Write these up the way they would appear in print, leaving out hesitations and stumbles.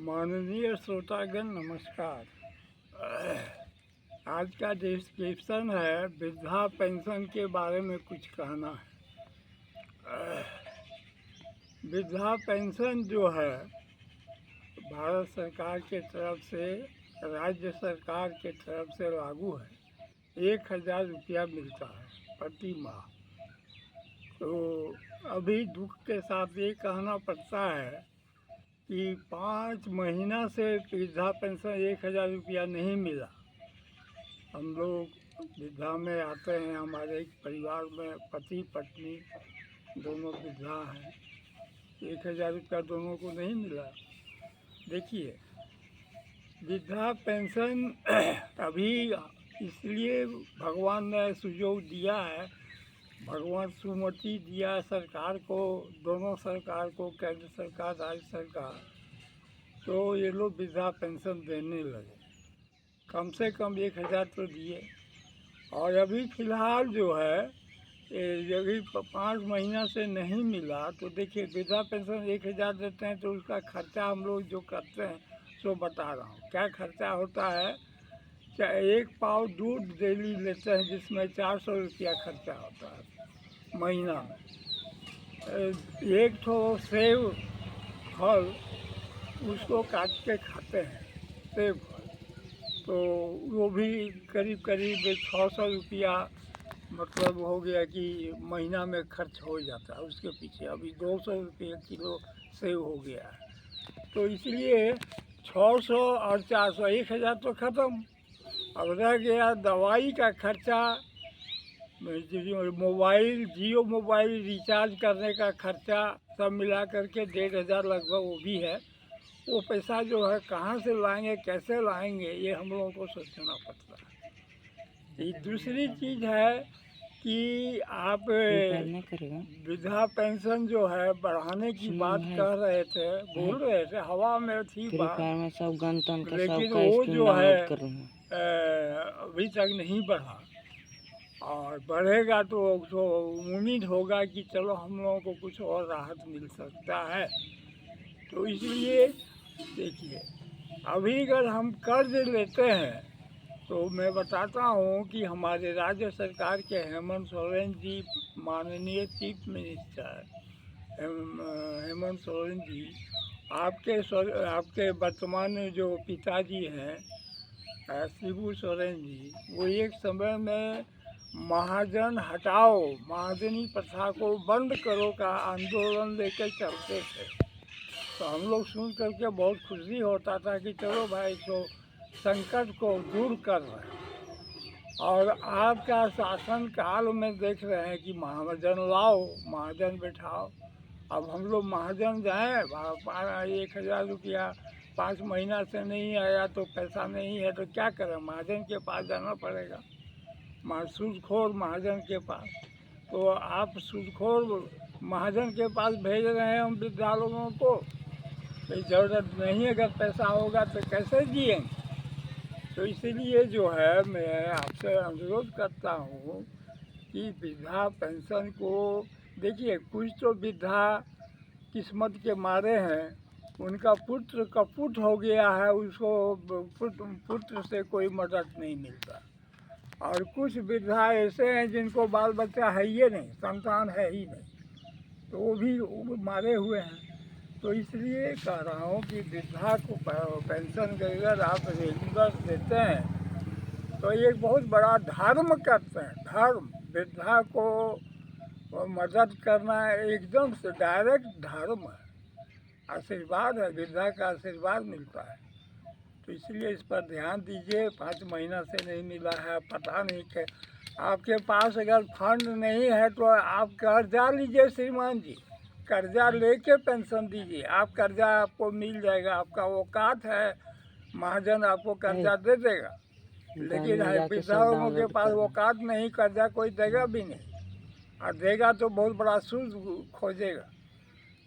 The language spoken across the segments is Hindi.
माननीय श्रोतागण नमस्कार। आज का डिस्क्रिप्शन है वृद्धा पेंशन के बारे में कुछ कहना है। वृद्धा पेंशन जो है भारत सरकार के तरफ से राज्य सरकार के तरफ से लागू है। 1000 रुपया मिलता है प्रति माह। तो अभी दुख के साथ ये कहना पड़ता है कि 5 महीना से वृद्धा पेंशन 1000 रुपया नहीं मिला। हम लोग वृद्धा में आते हैं, हमारे एक परिवार में पति पत्नी दोनों वृद्धा हैं। 1000 रुपया दोनों को नहीं मिला। देखिए, वृद्धा पेंशन अभी इसलिए भगवान ने सुयोग दिया है, भगवान सुमति दिया सरकार को, दोनों सरकार को, केंद्र सरकार राज्य सरकार, तो ये लोग वृद्धा पेंशन देने लगे। कम से कम 1000 तो दिए। और अभी फ़िलहाल जो है यदि 5 महीना से नहीं मिला तो देखिए, वृद्धा पेंशन 1000 देते हैं तो उसका खर्चा हम लोग जो करते हैं सो बता रहा हूँ। क्या खर्चा होता है? एक पाव दूध डेली लेते हैं जिसमें 400 रुपया खर्चा होता है महीना में। एक ठो सेब फल उसको काट के खाते हैं, सेब फल, तो वो भी करीब करीब 600 रुपया मतलब हो गया कि महीना में खर्च हो जाता है उसके पीछे। अभी 200 रुपये किलो सेब हो गया है। तो इसलिए 600 और 400 1000 तो ख़त्म। अब रह गया दवाई का खर्चा, मोबाइल जियो मोबाइल रिचार्ज करने का खर्चा, सब मिला करके 1500 लगभग वो भी है। वो पैसा जो है कहाँ से लाएंगे, कैसे लाएंगे, ये हम लोगों को सोचना पड़ता है। ये दूसरी चीज़ है कि आप वृद्धा पेंशन जो है बढ़ाने की बात कह रहे थे, बोल रहे थे, हवा में थी बात, लेकिन वो जो है अभी तक नहीं बढ़ा। और बढ़ेगा तो उम्मीद होगा कि चलो हम लोगों को कुछ और राहत मिल सकता है। तो इसलिए देखिए, अभी अगर हम कर्ज लेते हैं तो मैं बताता हूँ कि हमारे राज्य सरकार के हेमंत सोरेन जी, माननीय चीफ मिनिस्टर हेमंत सोरेन जी, आपके वर्तमान जो पिताजी हैं शिबू सोरेन जी, वो एक समय में महाजन हटाओ, महाजनी प्रथा को बंद करो का आंदोलन लेकर चलते थे। तो हम लोग सुन करके बहुत खुशी होता था कि चलो भाई, तो संकट को दूर कर रहे हैं। और आज का शासन काल में देख रहे हैं कि महाजन लाओ, महाजन बैठाओ। अब हम लोग महाजन जाएँ, 1000 रुपया 5 महीना से नहीं आया तो पैसा नहीं है तो क्या करें? महाजन के पास जाना पड़ेगा, सूदखोर महाजन के पास। तो आप सूदखोर महाजन के पास भेज रहे हैं हम वृद्धा लोगों को, कोई ज़रूरत नहीं, अगर पैसा होगा तो कैसे जिएंगे? तो इसीलिए जो है मैं आपसे अनुरोध करता हूँ कि वृद्धा पेंशन को देखिए, कुछ तो वृद्धा किस्मत के मारे हैं, उनका पुत्र कपूट हो गया है, उसको पुत्र से कोई मदद नहीं मिलता। और कुछ वृद्धा ऐसे हैं जिनको बाल बच्चा है ही नहीं, संतान है ही नहीं, तो वो भी मारे हुए हैं। तो इसलिए कह रहा हूँ कि वृद्धा को पेंशन अगर आप रेगुलर देते हैं तो ये एक बहुत बड़ा धर्म करते हैं। धर्म, वृद्धा को मदद करना एकदम से डायरेक्ट धर्म है, आशीर्वाद है, वृद्धा का आशीर्वाद मिलता है। तो इसलिए इस पर ध्यान दीजिए। 5 महीना से नहीं मिला है, पता नहीं कि आपके पास अगर फंड नहीं है तो आप कर्जा लीजिए श्रीमान जी, कर्जा लेके पेंशन दीजिए। आप कर्जा आपको मिल जाएगा, आपका औकात है, महाजन आपको कर्जा दे देगा। लेकिन वृद्धा लोगों के पास औकात नहीं, कर्जा कोई देगा भी नहीं, और देगा तो बहुत बड़ा सूद खोजेगा।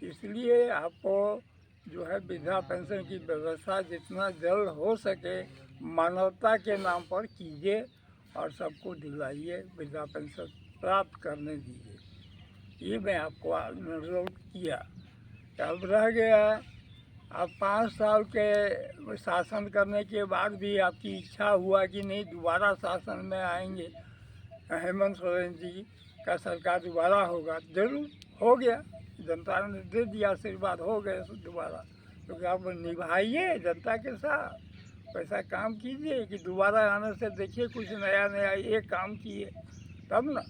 इसलिए आपको जो है वृद्धा पेंशन की व्यवस्था जितना जल्द हो सके मानवता के नाम पर कीजिए और सबको दिलाइए, वृद्धा पेंशन प्राप्त करने दीजिए। ये मैं आपको अनुरोध किया। अब रह गया अब 5 साल के शासन करने के बाद भी आपकी इच्छा हुआ कि नहीं दोबारा शासन में आएंगे, हेमंत सोरेन जी का सरकार दोबारा होगा, जरूर हो गया, जनता ने दे दिया आशीर्वाद, हो गए दोबारा। क्योंकि आप निभाइए जनता के साथ, वैसा काम कीजिए कि दोबारा आने से देखिए कुछ नया नया एक काम किए तब ना।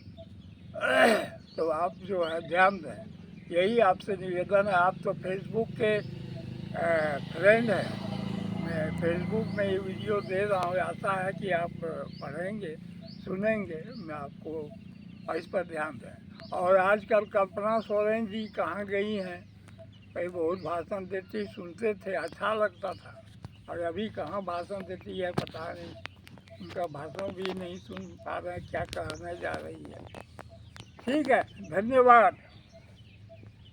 तो आप जो है ध्यान दें, यही आपसे निवेदन है। आप तो फेसबुक के फ्रेंड हैं, मैं फेसबुक में ये वीडियो दे रहा हूँ, आशा है कि आप पढ़ेंगे सुनेंगे, मैं आपको इस पर ध्यान दें। और आजकल कल्पना सोरेन जी कहाँ गई हैं? कहीं बहुत भाषण देती सुनते थे, अच्छा लगता था, और अभी कहाँ भाषण देती है पता नहीं, उनका भाषण भी नहीं सुन पा रहे हैं क्या कहने जा रही है। ठीक है, धन्यवाद।